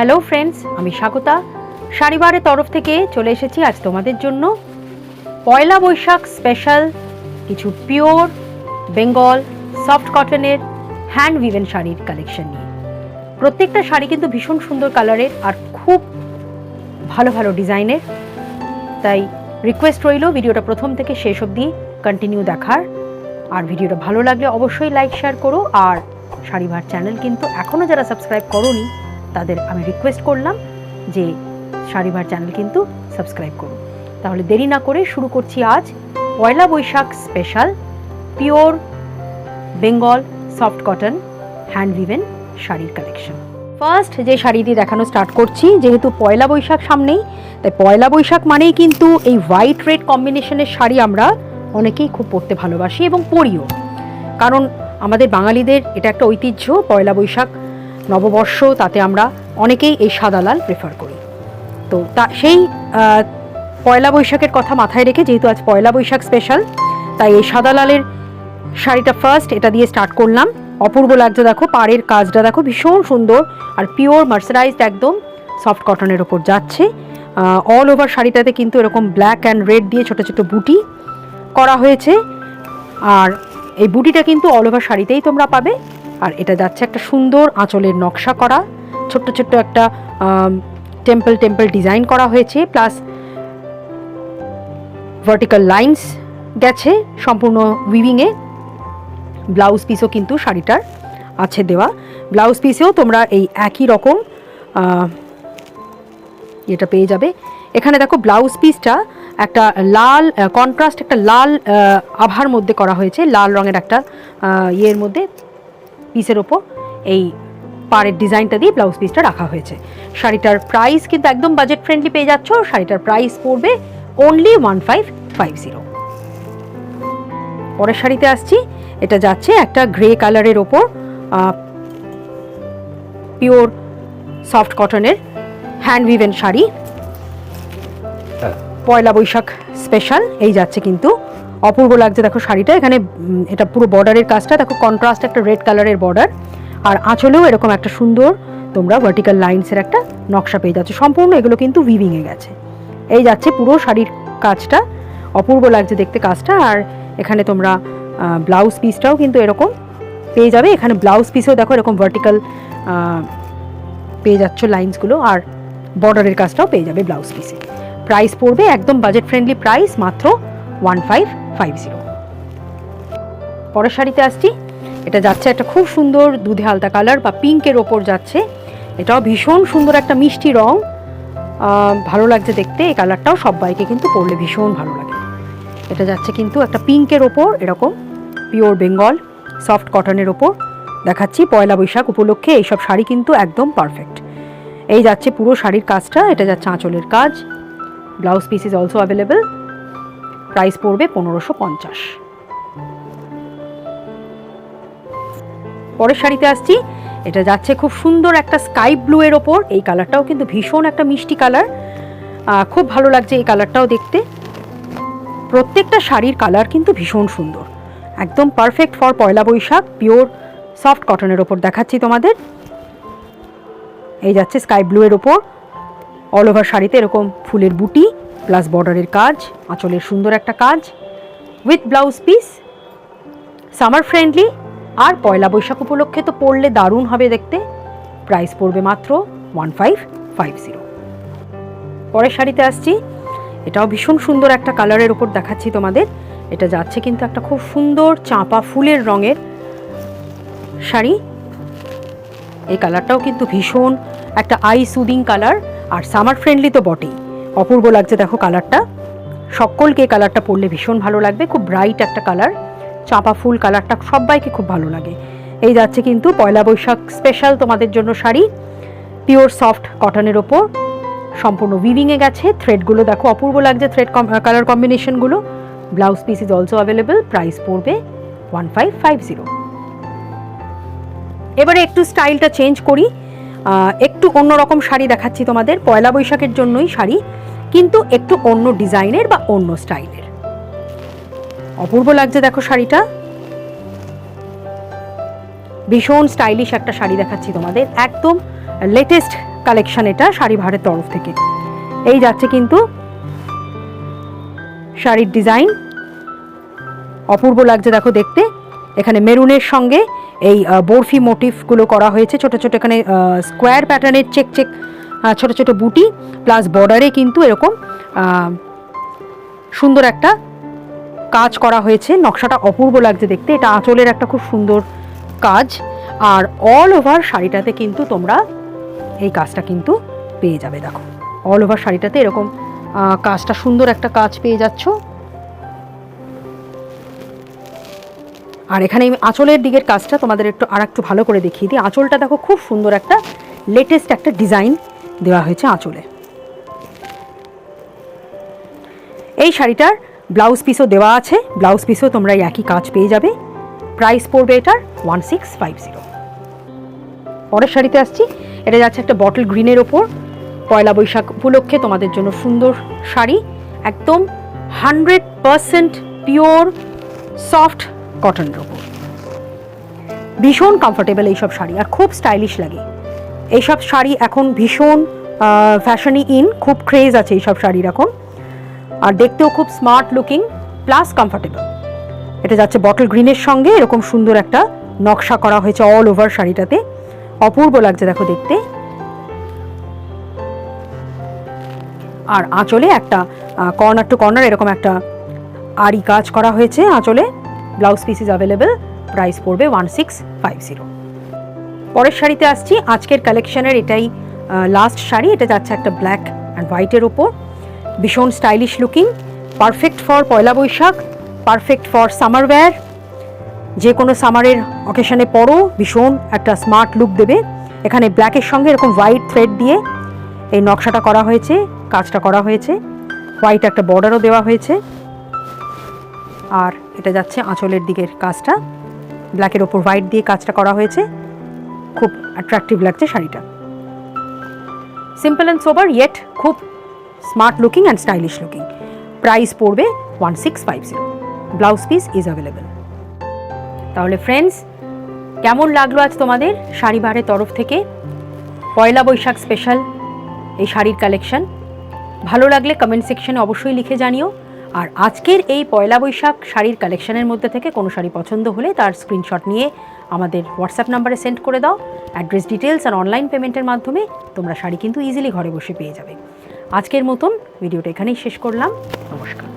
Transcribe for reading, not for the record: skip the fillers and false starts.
Hello friends, আমি স্বাগতা শাড়িবারের তরফ থেকে চলে এসেছি আজ তোমাদের জন্য পয়লা বৈশাখ স্পেশাল কিছু পিওর বেঙ্গল সফট কটনের হ্যান্ড উইভেন শাড়ির কালেকশন নিয়ে। প্রত্যেকটা শাড়ি কিন্তু ভীষণ সুন্দর কালারের আর খুব ভালো ভালো ডিজাইনের, তাই রিকোয়েস্ট রইল ভিডিওটা প্রথম থেকে শেষ অবধি কন্টিনিউ দেখার। আর ভিডিওটা ভালো লাগলে অবশ্যই লাইক শেয়ার করো। আর শাড়িবার চ্যানেল কিন্তু এখনও যারা সাবস্ক্রাইব করোনি তাদের আমি রিকোয়েস্ট করলাম যে শাড়িবার চ্যানেল কিন্তু সাবস্ক্রাইব করুন। তাহলে দেরি না করে শুরু করছি আজ Poila Baishakh special pure Bengal soft cotton hand woven শাড়ির কালেকশন। ফার্স্ট যে শাড়িটি দেখানো স্টার্ট করছি, যেহেতু পয়লা বৈশাখ সামনেই, তাই পয়লা বৈশাখ মানেই কিন্তু এই হোয়াইট রেড কম্বিনেশনের শাড়ি আমরা অনেকেই খুব পরতে ভালোবাসি এবং পরিও, কারণ আমাদের বাঙালিদের এটা একটা ঐতিহ্য। পয়লা বৈশাখ নববর্ষ, তাতে আমরা অনেকেই এই সাদা লাল প্রেফার করি। তো সেই পয়লা বৈশাখের কথা মাথায় রেখে, যেহেতু আজ পয়লা বৈশাখ স্পেশাল, তাই এই সাদা লালের শাড়িটা ফার্স্ট এটা দিয়ে স্টার্ট করলাম। অপূর্ব লাগছে, দেখো পাড়ের কাজটা দেখো ভীষণ সুন্দর আর পিওর মার্সারাইজড একদম সফট কটনের ওপর যাচ্ছে। অল ওভার শাড়িটাতে কিন্তু এরকম ব্ল্যাক অ্যান্ড রেড দিয়ে ছোটো ছোটো বুটি করা হয়েছে, আর এই বুটিটা কিন্তু অল ওভার শাড়িতেই তোমরা পাবে। আর এটা যাচ্ছে একটা সুন্দর আঁচলের নকশা করা, ছোট্ট ছোট্ট একটা টেম্পল ডিজাইন করা হয়েছে, প্লাস ভার্টিক্যাল লাইন্স গেছে সম্পূর্ণ উইভিংয়ে। ব্লাউজ পিসও কিন্তু শাড়িটার আছে দেওয়া। ব্লাউজ পিসেও তোমরা এই একই রকম এটা পেয়ে যাবে। এখানে দেখো ব্লাউজ পিসটা একটা লাল কন্ট্রাস্ট, একটা লাল আভার মধ্যে করা হয়েছে, লাল রঙের একটা ইয়ের মধ্যে পিসের ওপর এই পাড়ের ডিজাইনটা দিয়ে ব্লাউজ পিসটা রাখা হয়েছে। শাড়িটার প্রাইস কিন্তু একদম বাজেট ফ্রেন্ডলি পেয়ে যাচ্ছ। শাড়িটার প্রাইস পড়বে অনলি 1550। পরের শাড়িতে আসছি, এটা যাচ্ছে একটা গ্রে কালারের ওপর পিওর সফট কটনের হ্যান্ড উইভেন শাড়ি, পয়লা বৈশাখ স্পেশাল। এই যাচ্ছে কিন্তু অপূর্ব লাগছে, দেখো শাড়িটা। এখানে এটা পুরো বর্ডারের কাজটা দেখো, কন্ট্রাস্ট একটা রেড কালারের বর্ডার, আর আঁচলেও এরকম একটা সুন্দর তোমরা ভার্টিক্যাল লাইন্সের একটা নকশা পেয়ে যাচ্ছে। সম্পূর্ণ এগুলো কিন্তু উইভিংয়ে গেছে। এই যাচ্ছে পুরো শাড়ির কাজটা, অপূর্ব লাগছে দেখতে কাজটা। আর এখানে তোমরা ব্লাউজ পিসটাও কিন্তু এরকম পেয়ে যাবে। এখানে ব্লাউজ পিসেও দেখো এরকম ভার্টিক্যাল পেয়ে যাচ্ছ লাইন্সগুলো, আর বর্ডারের কাজটাও পেয়ে যাবে ব্লাউজ পিসে। প্রাইস পড়বে একদম বাজেট ফ্রেন্ডলি প্রাইস, মাত্র 1550। পরের শাড়িতে আসছি, এটা যাচ্ছে একটা খুব সুন্দর দুধে আলতা কালার বা পিঙ্কের ওপর যাচ্ছে। এটাও ভীষণ সুন্দর একটা মিষ্টি রং, ভালো লাগছে দেখতে। এই কালারটাও সবাইকে কিন্তু পরলে ভীষণ ভালো লাগে। এটা যাচ্ছে কিন্তু একটা পিঙ্কের ওপর এরকম পিওর বেঙ্গল সফট কটনের ওপর দেখাচ্ছি। পয়লা বৈশাখ উপলক্ষে এইসব শাড়ি কিন্তু একদম পারফেক্ট। এই যাচ্ছে পুরো শাড়ির কাজটা, এটা যাচ্ছে আঁচলের কাজ। Blouse piece is also available. Price পড়বে 1550। পরের শাড়িতে আসছি, এটা যাচ্ছে খুব সুন্দর একটা স্কাই ব্লু এর ওপর। এই কালারটাও কিন্তু ভীষণ একটা মিষ্টি কালার, খুব ভালো লাগছে এই কালারটাও দেখতে। প্রত্যেকটা শাড়ির কালার কিন্তু ভীষণ সুন্দর, একদম perfect for Poila Boishakh. Pure soft কটনের ওপর দেখাচ্ছি তোমাদের। এই যাচ্ছে স্কাই ব্লু এর ওপর অল ওভার শাড়িতে এরকম ফুলের বুটি প্লাস বর্ডারের কাজ, আঁচলের সুন্দর একটা কাজ with blouse piece. Summer friendly আর পয়লা বৈশাখ উপলক্ষে তো পরলে দারুণ হবে দেখতে। প্রাইস পড়বে মাত্র 1550। পরের শাড়িতে আসছি, এটাও ভীষণ সুন্দর একটা কালারের ওপর দেখাচ্ছি তোমাদের। এটা যাচ্ছে কিন্তু একটা খুব সুন্দর চাঁপা ফুলের রঙের শাড়ি। এই কালারটাও কিন্তু ভীষণ একটা I soothing colour, R summer friendly তো বটেই। অপূর্ব লাগছে দেখো কালারটা, সকলকে এই কালারটা পরলে ভীষণ ভালো লাগবে। খুব ব্রাইট একটা কালার, চাঁপা ফুল কালারটা সবাইকে খুব ভালো লাগে। এই যাচ্ছে কিন্তু পয়লা বৈশাখ স্পেশাল তোমাদের জন্য শাড়ি, পিওর সফট কটনের ওপর সম্পূর্ণ উইভিংয়ে গেছে। থ্রেডগুলো দেখো অপূর্ব লাগছে, থ্রেড কালার কম্বিনেশনগুলো। Blouse piece is also available. Price পড়বে 1550। এবারে একটু স্টাইলটা চেঞ্জ করি, একটু অন্যরকম শাড়ি দেখাচ্ছি তোমাদের। পয়লা বৈশাখের জন্যই শাড়ি, কিন্তু একটু অন্য ডিজাইনের বা অন্য স্টাইলের। অপূর্ব লাগছে দেখো শাড়িটা, ভীষণ স্টাইলিশ একটা শাড়ি দেখাচ্ছি তোমাদের, একদম লেটেস্ট কালেকশন এটা শাড়িবারের তরফ থেকে। এই যাচ্ছে কিন্তু শাড়ির ডিজাইন, অপূর্ব লাগছে দেখো দেখতে। এখানে মেরুনের সঙ্গে এই বরফি মোটিফগুলো করা হয়েছে, ছোট ছোট এখানে স্কোয়ার প্যাটার্নের চেক চেক ছোট ছোট বুটি, প্লাস বর্ডারে কিন্তু এরকম সুন্দর একটা কাজ করা হয়েছে। নকশাটা অপূর্ব লাগছে দেখতে। এটা আঁচলের একটা খুব সুন্দর কাজ, আর অল ওভার শাড়িটাতে কিন্তু তোমরা এই কাজটা কিন্তু পেয়ে যাবে। দেখো অল ওভার শাড়িটাতে এরকম কাজটা, সুন্দর একটা কাজ পেয়ে যাচ্ছ। আর এখানে আমি আঁচলের দিকের কাজটা তোমাদের একটু ভালো করে দেখিয়ে দিই। আঁচলটা দেখো খুব সুন্দর একটা লেটেস্ট একটা ডিজাইন দেওয়া হয়েছে আঁচলে। এই শাড়িটার ব্লাউজ পিসও দেওয়া আছে, ব্লাউজ পিসও তোমরা একই কাজ পেয়ে যাবে। প্রাইস পড়বে এটার 1650। পরের শাড়িতে আসছি, এটা যাচ্ছে একটা বটল গ্রিনের ওপর। পয়লা বৈশাখ উপলক্ষে তোমাদের জন্য সুন্দর শাড়ি, একদম 100% পিওর সফট কটনের ওপর। ভীষণ কমফোর্টেবল এইসব শাড়ি, আর খুব স্টাইলিশ লাগে। এইসব শাড়ি এখন ভীষণ ফ্যাশনি ইন, খুব ক্রেজ আছে এইসব শাড়ির এখন, আর দেখতেও খুব স্মার্ট লুকিং প্লাস কমফোর্টেবল। এটা যাচ্ছে বটল গ্রিনের সঙ্গে এরকম সুন্দর একটা নকশা করা হয়েছে অল ওভার শাড়িটাতে, অপূর্ব লাগছে দেখো দেখতে। আর আঁচলে একটা কর্নার টু কর্নার এরকম একটা আরি কাজ করা হয়েছে আঁচলে। Blouse piece is available, price পড়বে 1650। পরের শাড়িতে আসছি, আজকের কালেকশনের এটাই লাস্ট শাড়ি। এটা যাচ্ছে একটা ব্ল্যাক অ্যান্ড হোয়াইটের ওপর, ভীষণ stylish looking, perfect for Poila Boishakh, perfect for summer wear. যে কোনো সামারের অকেশনে পরো, ভীষণ একটা স্মার্ট লুক দেবে। এখানে ব্ল্যাকের সঙ্গে এরকম হোয়াইট থ্রেড দিয়ে এই নকশাটা করা হয়েছে, কাজটা করা হয়েছে। হোয়াইট একটা বর্ডারও দেওয়া হয়েছে। আর এটা যাচ্ছে আঁচলের দিকের কাজটা, ব্ল্যাকের ওপর হোয়াইট দিয়ে কাজটা করা হয়েছে, খুব অ্যাট্রাকটিভ লাগছে শাড়িটা। সিম্পল অ্যান্ড সোবার ইয়েট খুব smart looking and stylish looking. Price পড়বে 1650। Blouse piece is available. তাহলে ফ্রেন্ডস, কেমন লাগলো আজ তোমাদের শাড়িবারের তরফ থেকে পয়লা বৈশাখ স্পেশাল এই শাড়ির কালেকশন? ভালো লাগলে কমেন্ট সেকশনে অবশ্যই লিখে জানিও। আর আজকের এই পয়লা বৈশাখ শাড়ির কালেকশনের মধ্যে থেকে কোনো শাড়ি পছন্দ হলে তার স্ক্রিনশট নিয়ে আমাদের হোয়াটসঅ্যাপ নাম্বারে সেন্ড করে দাও। অ্যাড্রেস ডিটেলস আর অনলাইন পেমেন্টের মাধ্যমে তোমরা শাড়ি কিন্তু ইজিলি ঘরে বসে পেয়ে যাবে। আজকের মতন ভিডিওটা এখানেই শেষ করলাম। নমস্কার।